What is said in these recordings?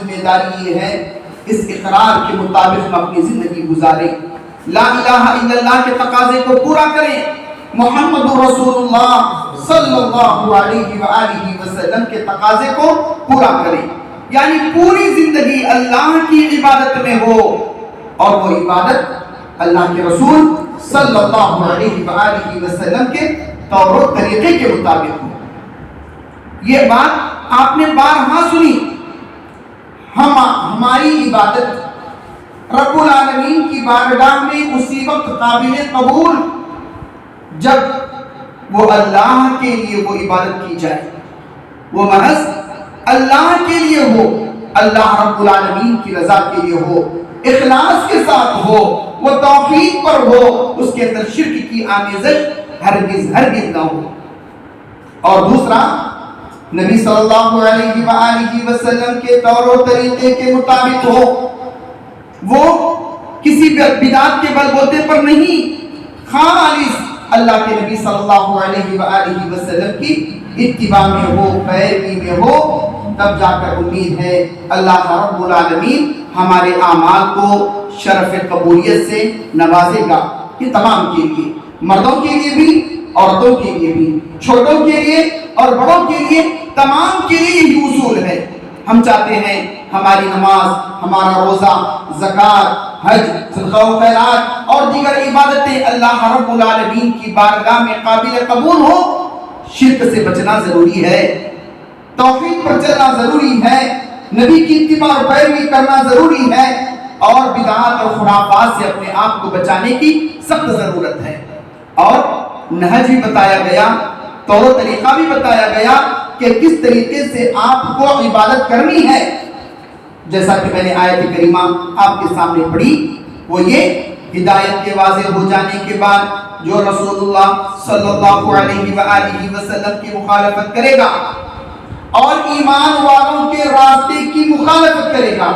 ذمہ داری یہ ہے اس اقرار کے مطابق ہم اپنی زندگی گزاریں، لا الہ الا اللہ کے تقاضے کو پورا کریں، محمد رسول اللہ صلی اللہ علیہ وآلہ وسلم کے تقاضے کو پورا کریں، یعنی پوری زندگی اللہ کی عبادت میں ہو اور وہ عبادت اللہ کے رسول صلی اللہ علیہ وآلہ وسلم کے طور و طریقے کے مطابق ہو۔ یہ بات آپ نے بارہا سنی، ہماری عبادت رب العالمین کی بارگاہ میں اسی وقت قابل قبول جب وہ اللہ کے لیے وہ عبادت کی جائے، وہ محض اللہ کے لیے ہو، اللہ رب العالمین کی رضا کے لیے ہو، اخلاص کے ساتھ ہو، وہ توحید پر ہو، اس کے اندر شرک کی آمیزش ہرگز نہ ہو۔ اور دوسرا، نبی صلی اللہ علیہ وآلہ وسلم کے طور و طریقے کے مطابق ہو، وہ کسی بدعت کے بل بوتے پر نہیں، خالص اللہ کے نبی صلی اللہ علیہ وآلہ وسلم کی اتباع میں ہو، پیروی میں ہو، تب جا کر امید ہے اللہ رب العالمین ہمارے اعمال کو شرف قبولیت سے نوازے گا۔ یہ تمام کے لیے، مردوں کے لیے بھی، عورتوں کے لیے بھی، چھوٹوں کے لیے اور بڑوں کے لیے، تمام کے لیے یہی اصول ہے۔ ہم چاہتے ہیں ہماری نماز، ہمارا روزہ، زکوٰۃ، حج، صدقہ و خیرات اور دیگر عبادتیں اللہ رب العالمین کی بارگاہ میں قابل قبول ہو۔ شرک سے بچنا ضروری ہے، توحید پر چلنا ضروری ہے، نبی کی اتباع اور پیروی کرنا ضروری ہے، اور بدعات اور خرافات سے اپنے آپ کو بچانے کی سخت ضرورت ہے۔ اور نہج بھی بتایا گیا، طور و طریقہ بھی بتایا گیا کہ کس طریقے سے آپ کو عبادت کرنی ہے۔ جیسا کہ میں نے آیت کریمہ آپ کے سامنے پڑھی، وہ یہ ہدایت کے واضح ہو جانے کے بعد جو رسول اللہ صلی اللہ علیہ وآلہ وسلم کی مخالفت کرے گا اور ایمان والوں کے راستے کی مخالفت کرے گا۔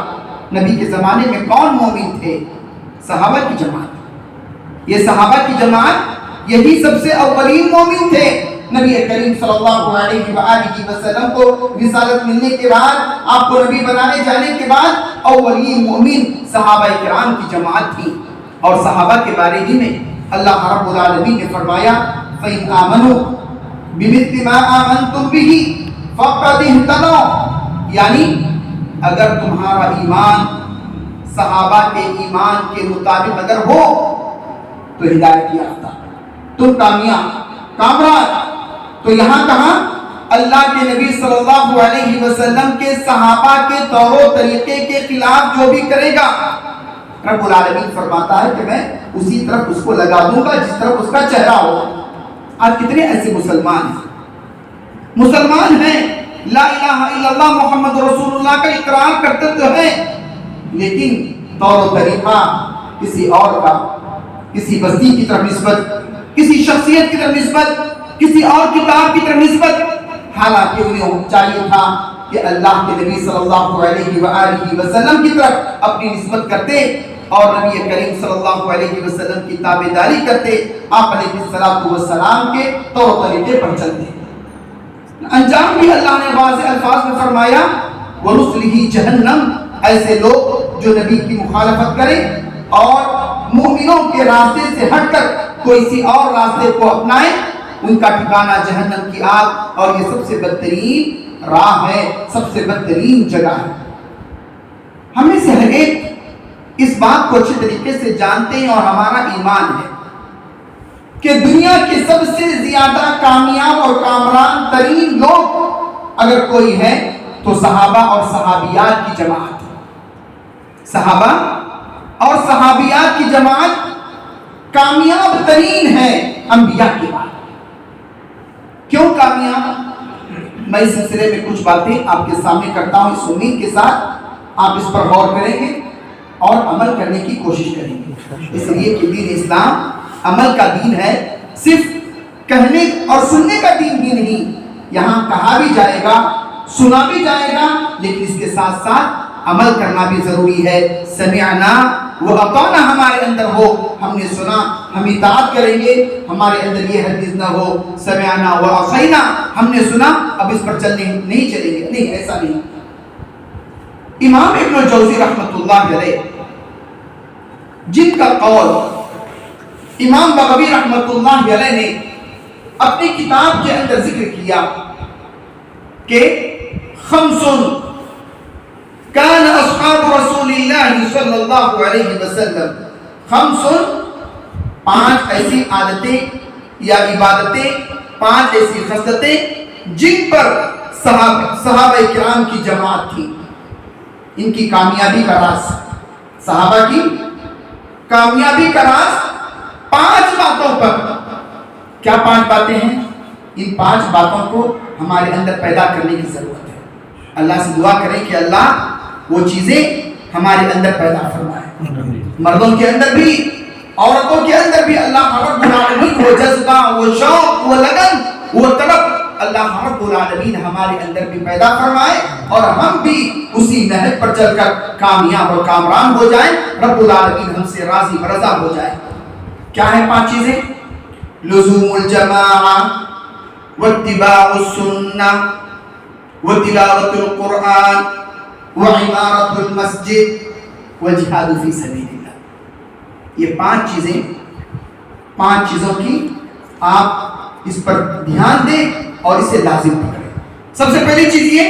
نبی کے زمانے میں کون مومن تھے؟ صحابہ کی جماعت۔ یہ صحابہ کی جماعت، یہی سب سے اولین مومن تھے۔ نبی کریم صلی اللہ علیہ وآلہ وسلم کو رسالت ملنے کے بعد، آپ کو نبی بنانے جانے کے بعد اولین مومن صحابہ کرام کی جماعت تھی۔ اور صحابہ کے بارے ہی میں اللہ رب العالمین نے فرمایا فَإِنْ آمَنُوا بِمِثْلِ مَا آمَنْتُمْ بِهِ فَقَدِ اهْتَدَوْا، یعنی اگر تمہارا ایمان صحابہ کے ایمان کے مطابق اگر ہو تو ہدایت یافتہ، تم کامران۔ تو یہاں کہاں اللہ کے نبی صلی اللہ علیہ وسلم کے صحابہ کے طور و طریقے کے خلاف جو بھی کرے گا، رب العالمین فرماتا ہے کہ میں اسی طرف اس کو لگا دوں گا جس طرف اس کا چہرہ ہو۔ آج کتنے ایسے مسلمان ہیں لا الہ الا اللہ محمد رسول اللہ کا اقرار کرتے تو ہیں، لیکن طور و طریقہ کسی اور کا، کسی بستی کی طرف نسبت، کسی شخصیت کی طرف نسبت، کسی اور کتاب کی طرف نسبت، حالانکہ انہیں چاہیے تھا کہ اللہ کے نبی صلی اللہ علیہ وآلہ وسلم کی طرف اپنی نسبت کرتے اور نبی کریم صلی اللہ علیہ وسلم کی تابعداری کرتے، آپ علیہ السلام کے طور و طریقے پر چلتے۔ انجام بھی اللہ نے واضح الفاظ میں فرمایا وَنُصْلِهِ جَهَنَّمْ، ایسے لوگ جو نبی کی مخالفت کریں اور مومنوں کے راستے سے ہٹ کر کوئی سی اور راستے کو اپنائیں، ان کا ٹھکانہ جہنم کی آگ، اور یہ سب سے بدترین راہ ہے، سب سے بدترین جگہ ہے۔ ہم میں سے ہر ایک اس بات کو اچھے طریقے سے جانتے ہیں اور ہمارا ایمان ہے کہ دنیا کے سب سے زیادہ کامیاب اور کامران ترین لوگ اگر کوئی ہے تو صحابہ اور صحابیات کی جماعت ہے۔ صحابہ اور صحابیات کی جماعت کامیاب ترین ہے انبیاء کے بعد۔ کیوں کامیاب؟ میں اس سلسلے میں کچھ باتیں آپ کے سامنے کرتا ہوں، اس امید کے ساتھ آپ اس پر غور کریں گے اور عمل کرنے کی کوشش کریں گے، اس لیے کہ دین اسلام عمل کا دین ہے، صرف کہنے اور سننے کا دین بھی نہیں۔ یہاں کہا بھی جائے گا، سنا بھی جائے گا، لیکن اس کے ساتھ ساتھ عمل کرنا بھی ضروری ہے۔ سمعنا وَأَطَعْنَا ہمارے اندر ہو، ہم نے سنا، ہم اطاعت کریں گے، ہمارے اندر یہ ہرگز نہ ہو سمعنا وَعَصَيْنَا، ہم نے سنا اب اس پر چلنے نہیں چلیں گے، نہیں، ایسا نہیں۔ امام ابن الجوزی رحمۃ اللہ علیہ، جن کا قول امام بغوی رحمۃ اللہ علیہ نے اپنی کتاب کے اندر ذکر کیا کہ خمس کان اصحاب رسول اللہ صلی اللہ علیہ وسلم، خمس، پانچ ایسی عادتیں یا عبادتیں، پانچ ایسی خصلتیں جن پر صحابہ کرام کی جماعت تھی، ان کی کامیابی کا راز، صحابہ کی کامیابی کا راز پانچ باتوں پر۔ کیا پانچ باتیں ہیں؟ ان پانچ باتوں کو ہمارے اندر پیدا کرنے کی ضرورت ہے۔ اللہ سے دعا کریں کہ اللہ وہ چیزیں ہمارے اندر پیدا فرمائے، مردوں کے اندر بھی عورتوں کے اندر بھی اللہ رب العالمین وہ جذبہ، وہ شوق، وہ لگن، وہ طلب اللہ رب العالمین ہمارے اندر بھی پیدا فرمائے اور ہم بھی اسی نہج پر چل کر کامیاب اور کامران ہو جائیں، رب العالمین ہم سے راضی برضا ہو جائے۔ کیا ہیں پانچ چیزیں؟ لزوم الجماعہ واتباع السنہ وتلاوت القرآن وعمارت المسجد والجہاد فی سبیل اللہ۔ یہ پانچ چیزیں، پانچ چیزوں کی آپ اس پر دھیان دیں اور اسے لازم پکڑیں۔ سب سے پہلی چیز یہ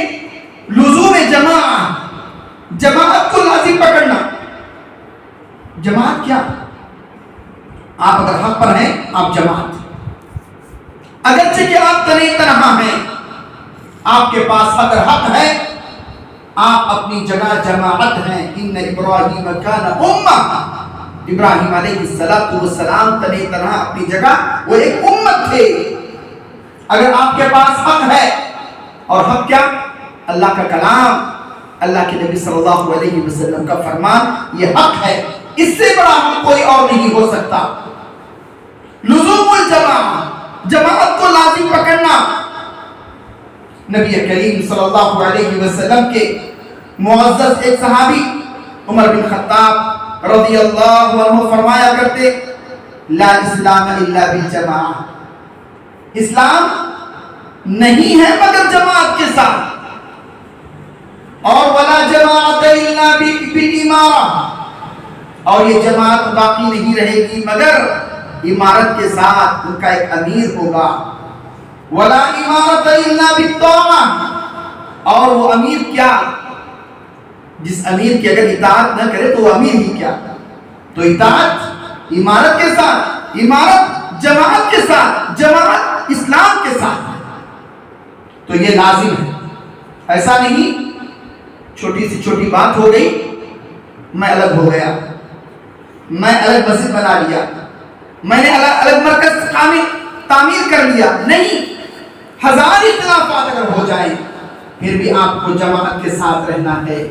لزوم جماعت، جماعت کو لازم پکڑنا۔ جماعت کیا؟ آپ اگر حق پر ہیں آپ جماعت، اگرچہ کہ آپ تنہا ہیں، آپ کے پاس اگر حق ہے آپ اپنی جگہ جماعت ہیں۔ ان ابراہیم کان امہ، ابراہیم علیہ السلام تنہا اپنی جگہ وہ ایک امت تھے۔ اگر آپ کے پاس حق ہے، اور حق کیا؟ اللہ کا کلام، اللہ کے نبی صلی اللہ علیہ وسلم کا فرمان، یہ حق ہے، اس سے بڑا حق کوئی اور نہیں ہو سکتا۔ لزوم الجماعت، جماعت کو لازم پکڑنا۔ نبی کریم صلی اللہ علیہ وسلم کے معزز ایک صحابی عمر بن خطاب رضی اللہ عنہ فرمایا کرتے، لا اسلام الا بالجماعہ، اسلام نہیں ہے مگر جماعت کے ساتھ، اور ولا جماعت الا بالامارہ، اور یہ جماعت باقی نہیں رہے گی مگر امارت کے ساتھ، ان کا ایک امیر ہوگا۔ ولا امارت الا بالطاعہ، اور وہ امیر کیا؟ جس امیر کی اگر اطاعت نہ کرے تو وہ امیر ہی کیا؟ تو اطاعت امارت کے ساتھ، امارت جماعت کے ساتھ، جماعت اسلام کے ساتھ، تو یہ لازم ہے۔ ایسا نہیں چھوٹی سی چھوٹی بات ہو گئی میں الگ ہو گیا، میں الگ مسجد بنا لیا، میں نے الگ مرکز تعمیر کر لیا، نہیں، ہزار اختلافات اگر ہو جائیں پھر بھی آپ کو جماعت کے ساتھ رہنا ہے۔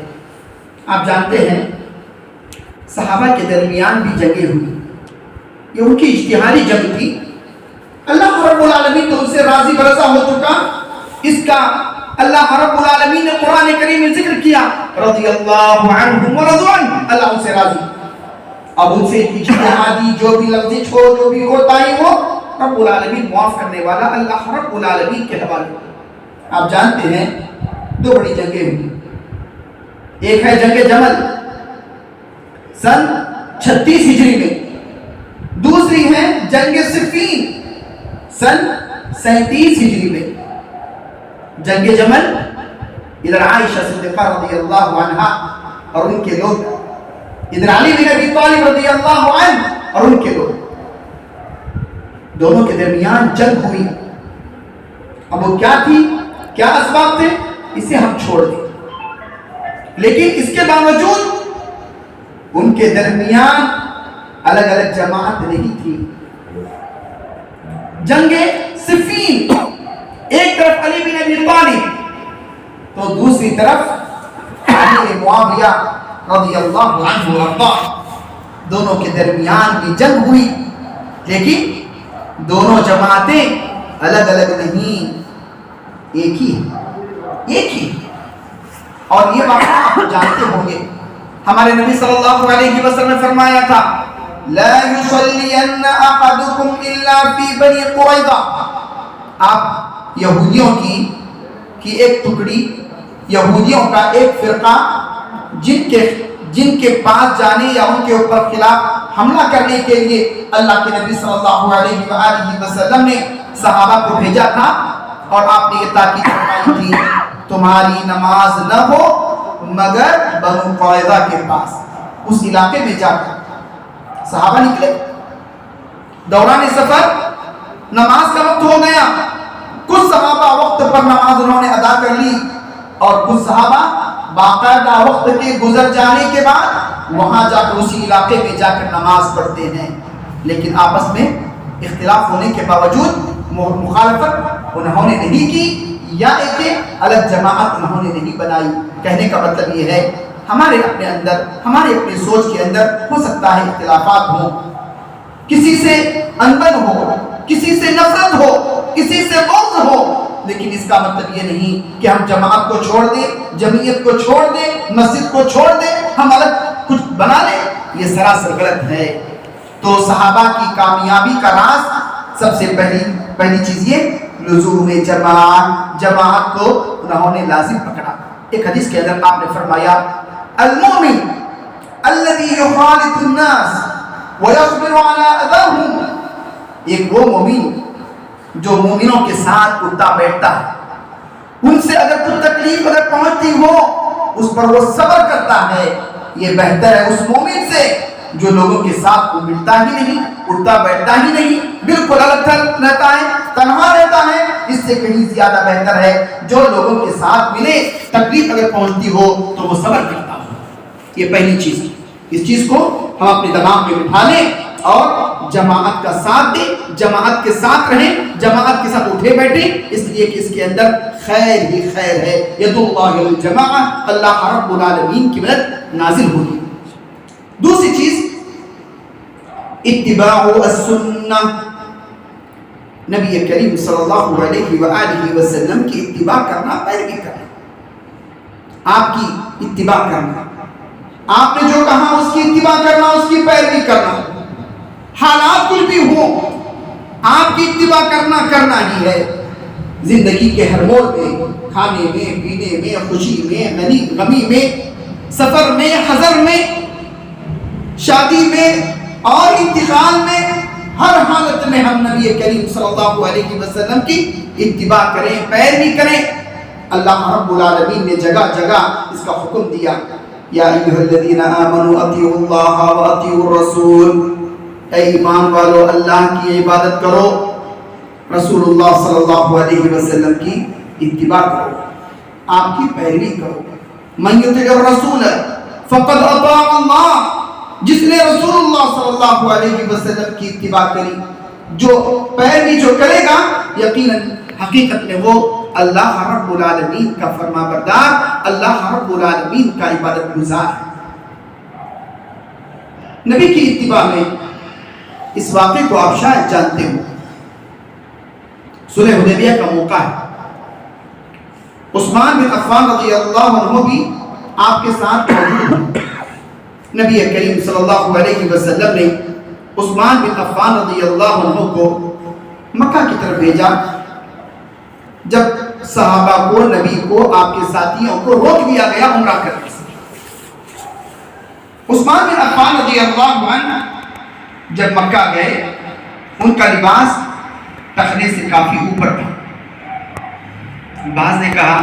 آپ جانتے ہیں صحابہ کے درمیان بھی جنگیں ہوئی، یہ ان کی اجتہادی جنگ تھی، اللہ رب العالمین تو ان سے راضی برضا ہو چکا، اس کا اللہ رب العالمین نے قرآن کریم میں ذکر کیا، رضی اللہ عنہم ورضوا عنہ، اللہ ان سے راضی۔ اب ان سے اجتہادی جو بھی لفظ ہو، جو بھی کوتاہی ہو، رب العالمین معاف کرنے والا اللہ رب العالمین کے حوالے۔ آپ جانتے ہیں دو بڑی جنگیں ہوئی، ایک ہے جنگ جمل سن 36 ہجری میں، دوسری ہے جنگ صفین سن 37 ہجری میں۔ جنگ جمل ادھر عائشہ صدیقہ رضی اللہ عنہا اور ان کے لوگ، ادھر علی بن ابی طالب رضی اللہ عنہ اور ان کے لوگ، دونوں کے درمیان جنگ ہوئی۔ اب وہ کیا تھی، کیا اسباب تھے، اسے ہم چھوڑ دیں، لیکن اس کے باوجود ان کے درمیان الگ الگ جماعت نہیں تھی۔ جنگ صفین، ایک طرف علی بن ابی طالب تو دوسری طرف علی معاویہ رضی اللہ عنہ وارضاہ، دونوں کے درمیان بھی جنگ ہوئی، لیکن دونوں جماعتیں الگ الگ نہیں، ایک ہی ایک ہی۔ اور یہ بات آپ جانتے ہوں گے، ہمارے نبی صلی اللہ علیہ وسلم نے فرمایا تھا، لا يصلين احدكم الا في بني قريظہ، آپ یہودیوں کی ایک ٹکڑی، یہودیوں کا ایک فرقہ جن کے پاس جانے یا ان کے اوپر خلاف حملہ کرنے کے لیے اللہ کے نبی صلی اللہ علیہ وآلہ وسلم نے صحابہ کو بھیجا تھا، اور آپ نے یہ تاکید فرمائی تھی تمہاری نماز نہ ہو مگر بنو قریظہ کے پاس، اس علاقے میں جا کر۔ صحابہ نکلے، دوران سفر نماز کا وقت ہو گیا، کچھ صحابہ وقت پر نماز انہوں نے ادا کر لی، اور کچھ صحابہ باقاعدہ وقت کے گزر جانے کے بعد وہاں جا کر اسی علاقے میں جا کر نماز پڑھتے ہیں، لیکن آپس میں اختلاف ہونے کے باوجود مخالفت انہوں نے نہیں کی، یا ایک الگ جماعت انہوں نے نہیں بنائی۔ کہنے کا مطلب یہ ہے ہمارے اپنے اندر، ہمارے اپنے سوچ کے اندر ہو سکتا ہے اختلافات ہوں، کسی سے انبن ہو، کسی سے نفرت ہو، کسی سے بغض ہو، لیکن اس کا مطلب یہ نہیں کہ ہم جماعت کو چھوڑ دیں، جمعیت کو چھوڑ دیں، مسجد کو چھوڑ دیں، ہم الگ کچھ بنا لیں، یہ سراسر غلط ہے۔ تو صحابہ کی کامیابی کا راز سب سے پہلی چیز یہ لزوم جماعت کو انہوں نے لازم پکڑا۔ ایک حدیث کے اندر آپ نے فرمایا المؤمن الذي يخالط الناس ويصبر على اذاهم، ایک وہ مومن جو مومنوں کے ساتھ اٹھتا بیٹھتا ہے، ان سے اگر کوئی تکلیف اگر پہنچتی ہو اس پر وہ صبر کرتا ہے، یہ بہتر ہے اس مومن سے جو لوگوں کے ساتھ ملتا ہی نہیں، اٹھتا بیٹھتا ہی نہیں، بالکل الگ رہتا ہے، تنہا رہتا ہے، اس سے کہیں زیادہ بہتر ہے جو لوگوں کے ساتھ ملے، تکلیف اگر پہنچتی ہو تو وہ صبر کرتا ہو۔ یہ پہلی چیز، اس چیز کو ہم اپنے دماغ میں بٹھا لیں اور جماعت کا ساتھ دیں، جماعت کے ساتھ رہیں، جماعت کے ساتھ اٹھے بیٹھیں، اس لیے کہ اس کے اندر خیر ہی خیر ہے۔ ید اللہ الجماع، اللہ رب العالمین کی مدد نازل ہوگی۔ دوسری چیز اتباع السنہ، نبی کریم صلی اللہ علیہ وآلہ وسلم کی اتباع کرنا، پیروی کرنا، آپ کی اتباع کرنا، آپ نے جو کہا اس کی اتباع کرنا، اس کی پیروی کرنا، حالات کچھ بھی ہوں آپ کی اتباع کرنا ہی ہے۔ زندگی کے ہر موڑ میں، کھانے میں، پینے میں، خوشی میں، غمی میں، سفر میں، حضر میں، شادی میں اور انتقال میں، ہر حالت میں ہم نبی کریم صلی اللہ علیہ وسلم کی اتباع کریں، پیروی کریں۔ اللہ رب العالمین نے جگہ جگہ اس کا حکم دیا، یا ایھا الذین آمنوا اطیعوا اللہ واطیعوا الرسول، اے ایمان والو اللہ کی عبادت کرو، رسول اللہ صلی اللہ علیہ وسلم کی اتباع کرو، آپ کی پیروی کرو۔ من یطع الرسول فقد اطاع اللہ، جس نے رسول اللہ صلی اللہ علیہ وسلم کی اتباع کری، جو پیروی جو کرے گا، یقیناً حقیقت میں وہ اللہ رب العالمین کا فرما بردار، اللہ رب العالمین کا عبادت گزار ہے۔ نبی کی اتباع میں اس واقعے کو آپ شاید جانتے ہو، صلح حدیبیہ کا موقع ہے، عثمان بن عفان رضی اللہ عنہ بھی آپ کے ساتھ موجود ہیں۔ نبی کریم صلی اللہ علیہ وسلم نے عثمان بن عفان رضی اللہ عنہ کو مکہ کی طرف بھیجا، جب صحابہ کو، نبی کو، آپ کے ساتھیوں کو روک دیا گیا عمرہ کرنے سے۔ عثمان بن عفان رضی اللہ عنہ جب مکہ گئے، ان کا لباس تخنے سے کافی اوپر تھا۔ بعض نے کہا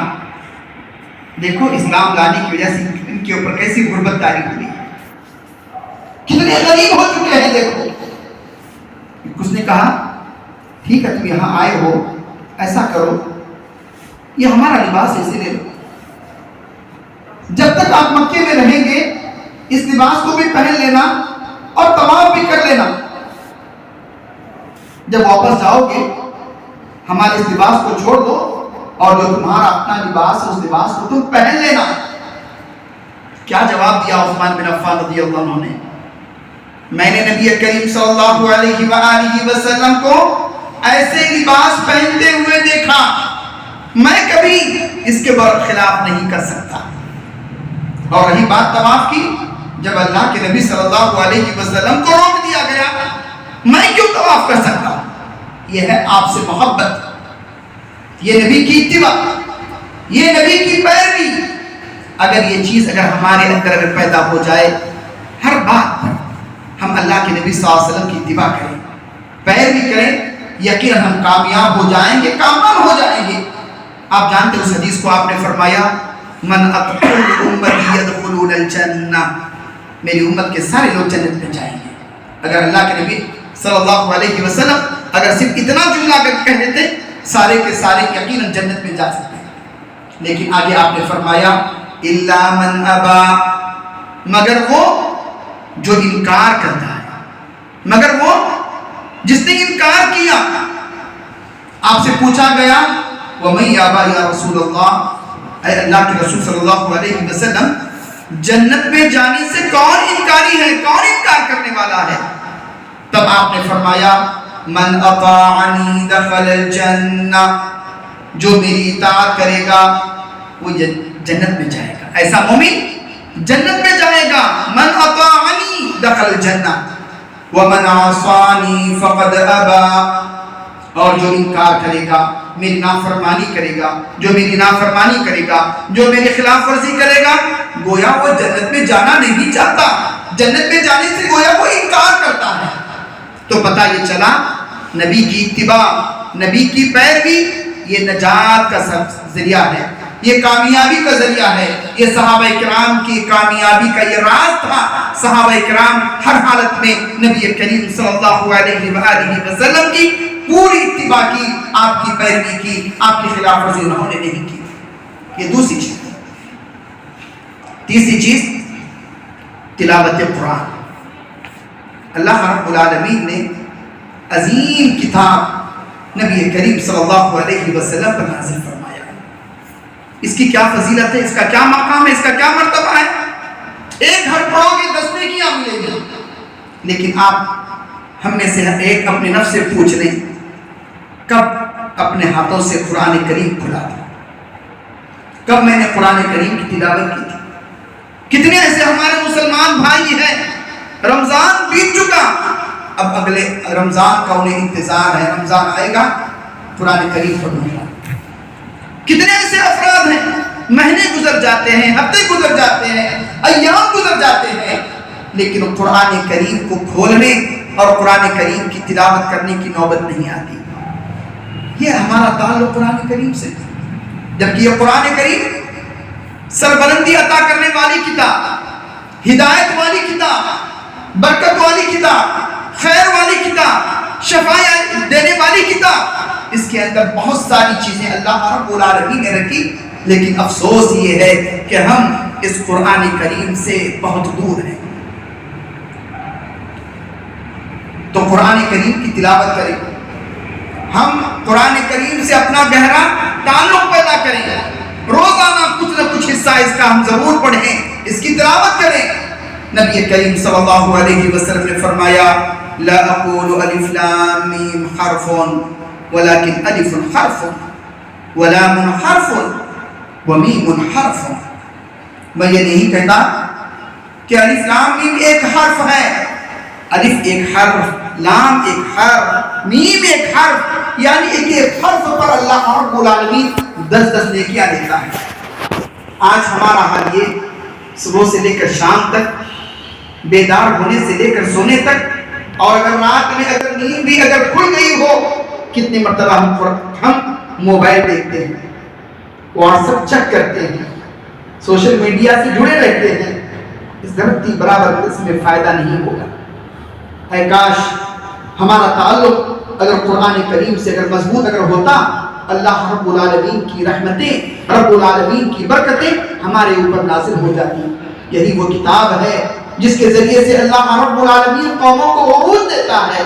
دیکھو اسلام لانے کی وجہ سے ان کے اوپر کیسی غربت طاری ہوئی، کتنے غریب ہو چکے ہیں دیکھو۔ کچھ نے کہا ٹھیک ہے تم یہاں آئے ہو، ایسا کرو یہ ہمارا لباس ایسے لے لو، جب تک آپ مکے میں رہیں گے اس لباس کو بھی پہن لینا اور طواف بھی کر لینا، جب واپس جاؤ گے ہمارے اس لباس کو چھوڑ دو اور جو تمہارا اپنا لباس ہے اس لباس کو تم پہن لینا۔ کیا جواب دیا عثمان بن عفان رضی اللہ عنہ نے؟ میں نے نبی کریم صلی اللہ علیہ وآلہ وسلم کو ایسے لباس پہنتے ہوئے دیکھا، میں کبھی اس کے خلاف نہیں کر سکتا۔ اور رہی بات طواف کی، جب اللہ کے نبی صلی اللہ علیہ وسلم کو روک دیا گیا، میں کیوں طواف کر سکتا؟ یہ ہے آپ سے محبت، یہ نبی کی اتباع، یہ نبی کی پیروی، اگر یہ چیز اگر ہمارے اندر اگر پیدا ہو جائے، ہر بات پر ہم اللہ کے نبی صلی اللہ علیہ وسلم کی اتباع کریں، پیروی کریں، یقیناً ہم کامیاب ہو جائیں گے، کامیاب ہو جائیں گے۔ آپ جانتے ہیں اس حدیث کو، آپ نے فرمایا من اطیع امتی یدخلون الجنہ، میری امت کے سارے لوگ جنت میں جائیں گے۔ اگر اللہ کے نبی صلی اللہ علیہ وسلم اگر صرف اتنا جملہ کہہ دیتے، سارے کے سارے یقیناً جنت میں جا سکتے ہیں۔ لیکن آگے آپ نے فرمایا الا من ابا، مگر وہ جو انکار کرتا ہے، مگر وہ جس نے انکار کیا۔ آپ سے پوچھا گیا وَمَن یَأْبَى یا رسول اللہ، اے اللہ کے رسول صلی اللہ علیہ وسلم، جنت میں جانے سے کون انکاری ہے، کون انکار کرنے والا ہے؟ تب آپ نے فرمایا من اطاعنی دخل الجنہ، جو میری اطاعت کرے گا وہ جنت میں جائے گا، ایسا مومن جنت میں جائے گا۔ من اطاعنی دخل الجنہ ومن عصانی فقد ابا، اور جو انکار کرے گا، میری نافرمانی کرے گا، جو میری نافرمانی کرے گا، جو میری خلاف ورزی کرے گا، گویا وہ جنت میں جانا نہیں چاہتا، جنت میں جانے سے گویا وہ انکار کرتا ہے۔ تو پتہ یہ چلا نبی کی اتباع، نبی کی پیروی یہ نجات کا ذریعہ ہے، یہ کامیابی کا ذریعہ ہے۔ یہ صحابہ کرام کی کامیابی کا یہ راز تھا۔ صحابہ کرام ہر حالت میں نبی کریم صلی اللہ علیہ وآلہ وسلم کی پوری اتباع کی، آپ کی پیروی کی، آپ کی خلاف ورزی انہوں نے نہیں کی۔ یہ دوسری چیز۔ تیسری چیز تلاوت قرآن۔ اللہ رب العالمین نے عظیم کتاب نبی کریم صلی اللہ علیہ وسلم پر نازل فرمایا۔ اس کی کیا فضیلت ہے، اس کا کیا مقام ہے، اس کا کیا مرتبہ ہے؟ ایک ہر پڑھو گے 10 نیکیاں ملیں گی۔ لیکن آپ ہم میں سے ایک اپنے نفس سے پوچھ لیں، کب اپنے ہاتھوں سے قرآن کریم کھلا تھا؟ کب میں نے قرآن کریم کی تلاوت کی تھی؟ کتنے ایسے ہمارے مسلمان بھائی ہیں، رمضان بیت چکا، اب اگلے رمضان کا انہیں انتظار ہے، رمضان آئے گا قرآن کریم پڑھوں گا۔ کتنے ایسے افراد ہیں، مہینے گزر جاتے ہیں، ہفتے گزر جاتے ہیں، ایام گزر جاتے ہیں، لیکن قرآن کریم کو کھولنے اور قرآن کریم کی تلاوت کرنے کی نوبت نہیں آتی۔ یہ ہمارا تعلق قرآن کریم سے، جبکہ یہ قرآن کریم سربلندی عطا کرنے والی کتاب، ہدایت والی کتاب، برکت والی کتاب، خیر والی کتاب، شفاء دینے والی کتاب، اس کے اندر بہت ساری چیزیں اللہ رب العالمین نے رکھی، لیکن افسوس یہ ہے کہ ہم اس قرآن کریم سے بہت دور ہیں۔ تو قرآن کریم کی تلاوت کریں، ہم قرآن کریم سے اپنا گہرا تعلق پیدا کریں، روزانہ کچھ نہ کچھ حصہ اس کا ہم ضرور پڑھیں، اس کی تلاوت کریں۔ نبی کریم صلی اللہ علیہ وسلم نے فرمایا لا اقول الف لام میم حرف ولكن الف حرف ولام حرف ومیم حرف، میں یہ نہیں کہتا کہ الف لام میم ایک حرف ہے، الف ایک حرف، لام ایک حرف، میم ایک حرف، یعنی ایک حرف پر اللہ رب العالمین 10 نیکیاں دیتا ہے۔ آج ہمارا حال یہ، صبح سے لے کر شام تک، بیدار ہونے سے لے کر سونے تک، اور اگر رات میں اگر نیند بھی اگر کھل گئی ہو، کتنی مرتبہ ہم موبائل دیکھتے ہیں، واٹس ایپ چیک کرتے ہیں، سوشل میڈیا سے جڑے رہتے ہیں۔ اس دھرتی برابر اس میں فائدہ نہیں ہوگا۔ اے کاش ہمارا تعلق اگر قرآن کریم سے اگر مضبوط اگر ہوتا، اللہ رب العالمین کی رحمتیں، رب العالمین کی برکتیں ہمارے اوپر نازل ہو جاتی۔ یہی وہ کتاب ہے جس کے ذریعے سے اللہ رب العالمین قوموں کو وعود دیتا ہے،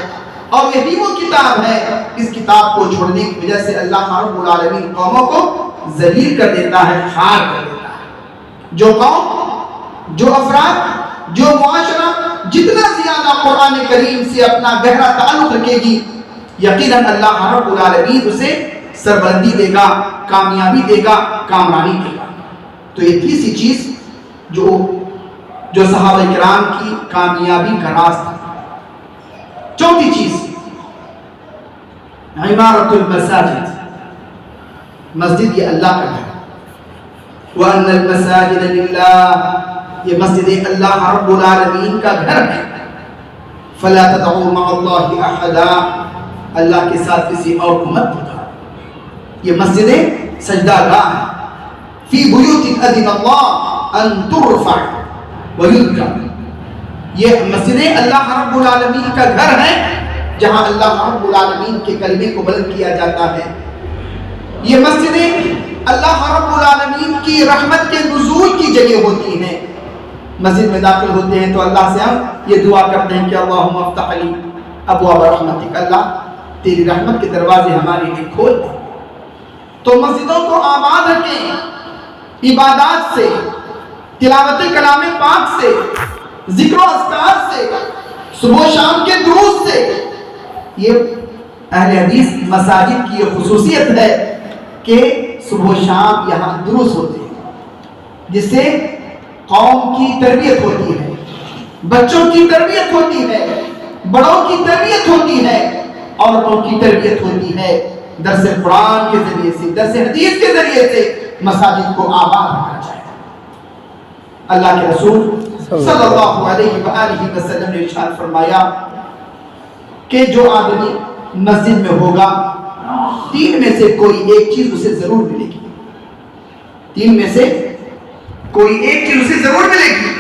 اور یہی وہ کتاب ہے، اس کتاب کو چھوڑنے کی وجہ سے اللہ رب العالمین قوموں کو ذلیل کر دیتا ہے، خار کر دیتا ہے۔ جو قوم، جو افراد، جو معاشرہ جتنا زیادہ قرآن کریم سے اپنا گہرا تعلق رکھے گی، یقیناً اللہ رب العالمین اسے سربلندی دے گا، کامیابی دے گا، کامرانی دے گا۔ تو یہ تیسری چیز جو صحابہ کرام کی کامیابی کا راز تھا۔ چوتھی چیز عمارت المساجد، مسجد یہ اللہ کا گھر، وَأَنَّ الْمَسَاجِدَ لِلَّهِ، یہ مسجد اللہ رب العالمین کا گھر ہے. فَلَا تَدْعُوا مَعَ اللَّهِ أَحَدًا، اللہ کے ساتھ کسی اور کو مت پکارو. یہ مسجد سجدہ گاہ ہے. فِي بُيُوتٍ أَذِنَ اللَّهُ أَن تُرْفَعَ وَيُذْكَرَ، یہ مسجد اللہ رب العالمین کا گھر ہے جہاں اللہ رب العالمین کے کلمے کو بلند کیا جاتا ہے. یہ مسجدیں اللہ رب العالمین کی رحمت کے نزول کی جگہ ہوتی ہیں. مسجد میں داخل ہوتے ہیں تو اللہ سے ہم یہ دعا کرتے ہیں کہ اللہم افتح لی ابواب رحمتک، اللہ تیری رحمت کے دروازے ہمارے لیے کھول دے. تو مسجدوں کو آباد رکھیں، عبادات سے، تلاوت کلام پاک سے، ذکر و اذکار سے، صبح و شام کے دروس سے. یہ اہل حدیث مساجد کی یہ خصوصیت ہے کہ صبح و شام یہاں دروس ہوتے ہیں، جس سے قوم کی تربیت ہوتی ہے، بچوں کی تربیت ہوتی ہے، بڑوں کی تربیت ہوتی ہے، عورتوں کی تربیت ہوتی ہے. درس قرآن کے ذریعے سے، درس حدیث کے ذریعے سے مساجد کو آباد رکھنا چاہیے. اللہ کے رسول صلی اللہ علیہ وآلہ وسلم نے ارشاد فرمایا کہ جو آدمی مسجد میں ہوگا، تین میں سے کوئی ایک چیز اسے ضرور ملے گی. تین میں سے کوئی ایک چیز اسے ضرور ملے گی.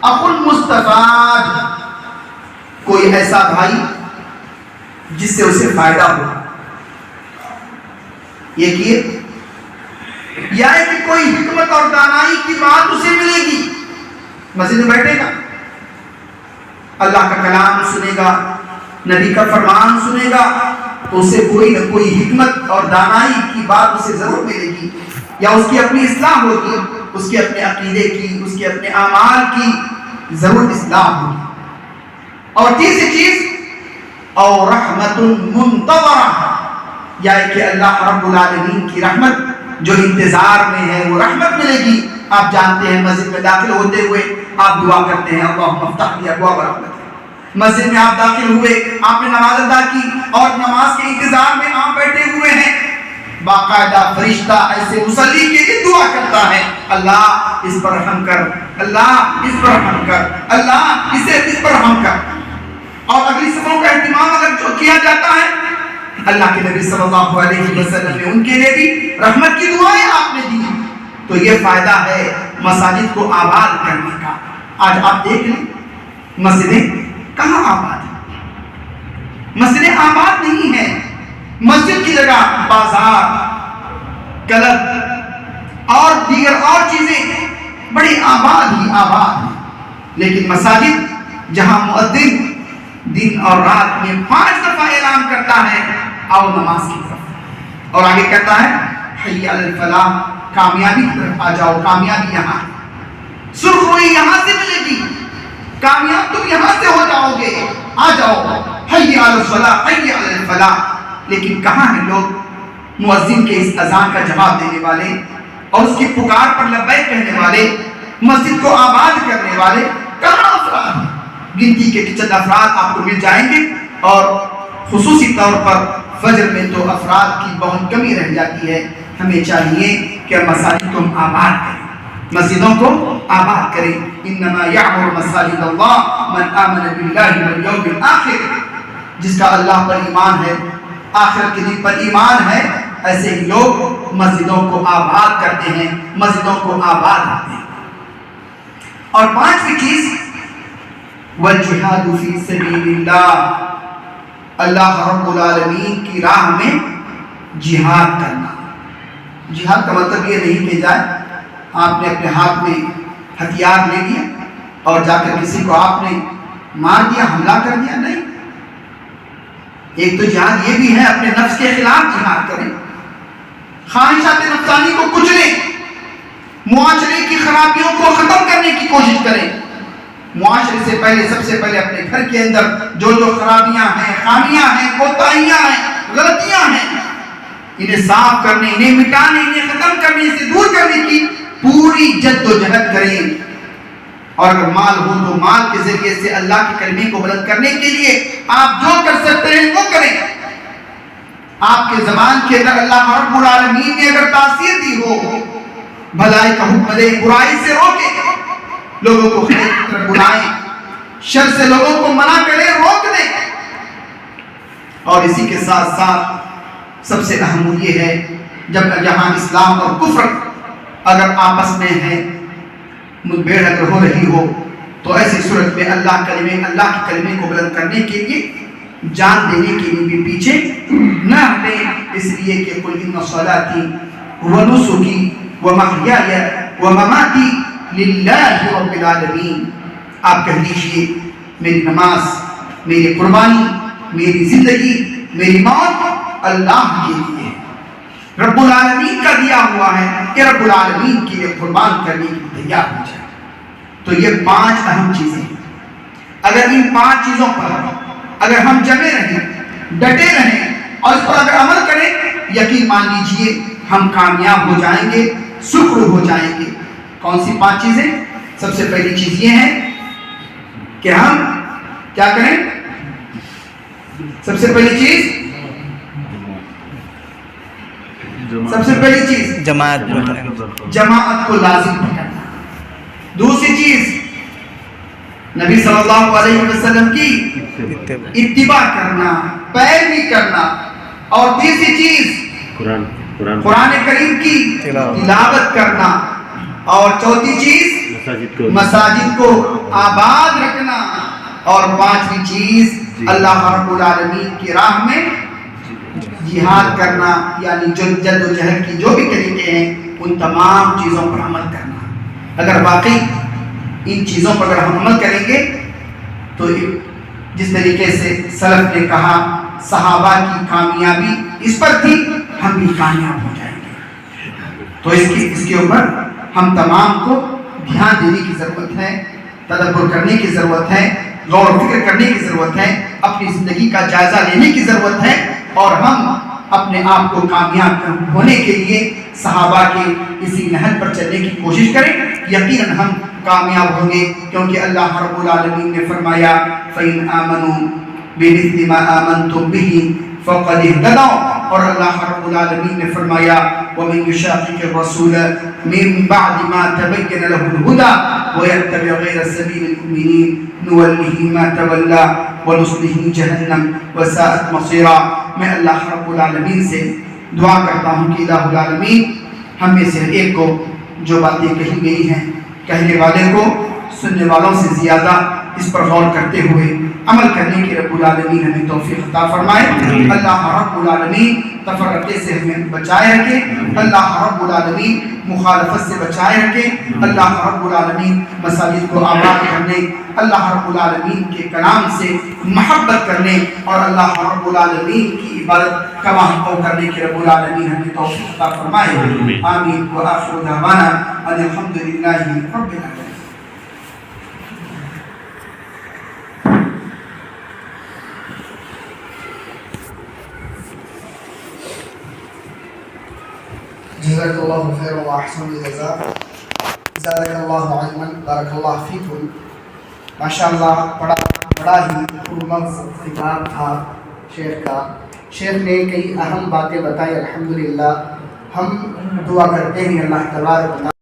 اخ مستفاد، کوئی ایسا بھائی جس سے اسے فائدہ ہو. یہ کیے یا ہے کہ کوئی حکمت اور دانائی کی بات اسے ملے گی. مسجد میں بیٹھے گا، اللہ کا کلام سنے گا، نبی کا فرمان سنے گا، تو اسے کوئی نہ کوئی حکمت اور دانائی کی بات اسے ضرور ملے گی. یا اس کی اپنی اصلاح ہوگی، اس کے اپنے عقیدے کی، اس کے اپنے اعمال کی ضرور اصلاح ہوگی. اور تیسری چیز اور رحمت منتظرہ، یا کہ اللہ رب العالمین کی رحمت جو انتظار میں ہے وہ رحمت ملے گی. آپ جانتے ہیں مسجد میں داخل ہوتے ہوئے آپ دعا کرتے ہیں اللہم افتح لی ابواب رحمتک. مسجد میں آپ داخل ہوئے، آپ نے نماز ادا کی اور نماز کے انتظار میں آپ بیٹھے ہوئے ہیں. باقاعدہ فرشتہ ایسے مصلی کے لیے دعا کرتا ہے، اللہ اس پر رحم کر، اللہ اس پر رحم کر، اللہ اس پر رحم کر. اور اگلی صفوں کا اہتمام اگر جو کیا جاتا ہے، اللہ کے نبی صلی اللہ علیہ وسلم نے ان کے لیے بھی رحمت کی دعائیں آپ نے دی. تو یہ فائدہ ہے مساجد کو آباد کرنے کا. آج آپ دیکھ لیں مسجدیں کہاں آباد ہیں؟ مسجدیں آباد نہیں ہیں. مسجد کی جگہ بازار، کلب اور دیگر اور چیزیں بڑی آباد ہی آباد ہیں. لیکن مساجد جہاں مؤذن دن اور رات میں 5 دفعہ اعلان کرتا ہے آؤ نماز کی طرف، اور آگے کہتا ہے حی علی الفلاح، کامیابی کی طرف آ جاؤ، کامیابی یہاں ہے، سرخروئی یہاں سے ملے گی، کامیاب تم یہاں سے ہو جاؤ گے، آ جاؤ حی علی الفلاح، حی علی الفلاح. لیکن کہاں ہیں لوگ مؤذن کے اس اذان کا جواب دینے والے اور اس کی پکار پر لبیک کہنے والے، مسجد کو آباد کرنے والے؟ کہاں افراد ہیں؟ گنتی کے چند افراد آپ کو مل جائیں گے. اور خصوصی طور پر فجر میں تو افراد کی بہت کمی رہ جاتی ہے. ہمیں چاہیے کہ مساجد کو ہم آباد کریں، مسجدوں کو آباد کریں. انما یعمر مساجد اللہ من آمن باللہ والیوم الآخر، جس کا اللہ پر ایمان ہے، آخرت کے دن پر ایمان ہے، ایسے ہی لوگ مسجدوں کو آباد کرتے ہیں، مسجدوں کو آباد رکھتے ہیں. اور 5ویں چیز والجہاد فی سبیل اللہ، اللہ رب العالمین کی راہ میں جہاد کرنا. جہاد کا مطلب یہ نہیں کہ جائے آپ نے اپنے ہاتھ میں ہتھیار لے لیا اور جا کر کسی کو آپ نے مار دیا، حملہ کر دیا. نہیں، ایک تو جہاد یہ بھی ہے اپنے نفس کے خلاف جہاد کریں، خواہشات نفسانی کو کچلیں، معاشرے کی خرابیوں کو ختم کرنے کی کوشش کریں. معاشرے سے پہلے سب سے پہلے اپنے گھر کے اندر جو خرابیاں ہیں، خامیاں ہیں، کوتاہیاں ہیں، غلطیاں ہیں، انہیں صاف کرنے، انہیں مٹانے، انہیں ختم کرنے، سے دور کرنے کی پوری جد و جہد کریں. اور اگر مال ہو تو مال کے ذریعے سے اللہ کے کلمے کو بلند کرنے کے لیے آپ جو کر سکتے ہیں وہ کریں. آپ کے زبان کے اندر اللہ رب العالمین نے اگر تاثیر دی ہو بھلائی کا حکم دے، برائی سے روکے، لوگوں کو خیر کی طرف بلائیں، شر سے لوگوں کو منع کرے، روک دے۔ اور اسی کے ساتھ ساتھ سب سے اہم یہ ہے جب جہاں اسلام اور کفر اگر آپس میں ہے، مدبھیڑ اگر ہو رہی ہو، تو ایسی صورت میں اللہ کے کلمے کو بلند کرنے کے لیے، جان دینے کے لیے بھی پیچھے نہ ہٹیں، اس لیے کہ قل ان صلاتی ونسکی ومحیای ومماتی للہ رب العالمین، آپ کہہ دیجئے میری نماز، میری قربانی، میری زندگی، میری موت اللہ کے لیے ہے، رب العالمین کا دیا ہوا ہے کہ رب العالمین کے لیے قربان کرنے کی تیار ہو جائے۔ تو یہ 5 اہم چیزیں ہیں، اگر ان 5 چیزوں پر اگر ہم جمے رہیں، ڈٹے رہیں اور اس پر اگر عمل کریں، یقین مان لیجئے ہم کامیاب ہو جائیں گے، سرخرو ہو جائیں گے۔ کون سی 5 چیزیں؟ سب سے پہلی چیز یہ ہے کہ ہم کیا کریں؟ سب سے پہلی چیز جماعت کو لازم کرنا۔ دوسری چیز نبی صلی اللہ علیہ وسلم کی اتباع کرنا، پیروی کرنا۔ اور تیسری چیز قرآن کریم کی تلاوت کرنا۔ اور چوتھی چیز مساجد کو آباد رکھنا۔ اور 5ویں چیز اللہ رب العالمین کی راہ میں جہاد کرنا، یعنی جد و جہد کی جو بھی طریقے ہیں ان تمام چیزوں پر عمل کرنا۔ اگر واقعی ان چیزوں پر اگر ہم عمل کریں گے تو جس طریقے سے سلف نے کہا صحابہ کی کامیابی اس پر تھی، ہم بھی کامیاب ہو جائیں گے۔ تو اس کے اوپر ہم تمام کو دھیان دینے کی ضرورت ہے، تدبر کرنے کی ضرورت ہے، غور و فکر کرنے کی ضرورت ہے، اپنی زندگی کا جائزہ لینے کی ضرورت ہے، اور ہم اپنے آپ کو کامیاب ہونے کے لیے صحابہ کے اسی نہج پر چلنے کی کوشش کریں۔ یقیناً ہم کامیاب ہوں گے، کیونکہ اللہ رب العالمین نے فرمایا فَإِنْ آمَنُوا بِمِثْلِ مَا آمَنْتُمْ بِهِ فَقَدِ اهْتَدَوْا، اور اللہ رب العالمین نے فرمایا وَمَنْ يُشَاقِقِ الرَّسُولَ مِنْ بَعْدِ مَا تَبَيَّنَ لَهُ الْهُدَى وَيَتَّبِعْ غَيْرَ سَبِيلِ الْمُؤْمِنِينَ نُوَلِّهِ مَا تَوَلَّى وَنُصْلِهِ جَهَنَّمَ وَسَاءَتْ مَصِيرًا۔ میں اللہ رب العالمین سے دعا کرتا ہوں کہ الہ العالمین ہم میں سے ایک کو جو باتیں کہی گئی ہیں، کہنے والے کو سننے والوں سے زیادہ اس پر غور کرتے ہوئے عمل کرنے کی رب العالمین ہمیں توفیق عطا فرمائے۔ اللہ رب العالمین تفرقے سے ہمیں بچائے رکھے، اللہ رب العالمین مخالفت سے بچائے رکھے، اللہ رب العالمین مساجد کو آباد کرنے، اللہ رب العالمین کے کلام سے محبت کرنے اور اللہ رب العالمین کی عبادت کما حق کرنے کی رب العالمین ہمیں توفیق عطا فرمائے۔ آمین وآخر دعوانا ان الحمد للہ رب العالمین۔ جزاک اللہ خیر و احسن الجزاء، زادک اللہ علما، بارک اللہ فیکم۔ ماشاءاللہ بڑا ہی پرمغز خطاب تھا شیخ کا۔ شیخ نے کئی اہم باتیں بتائی، الحمدللہ۔ ہم دعا کرتے ہیں اللہ تبارک و تعالی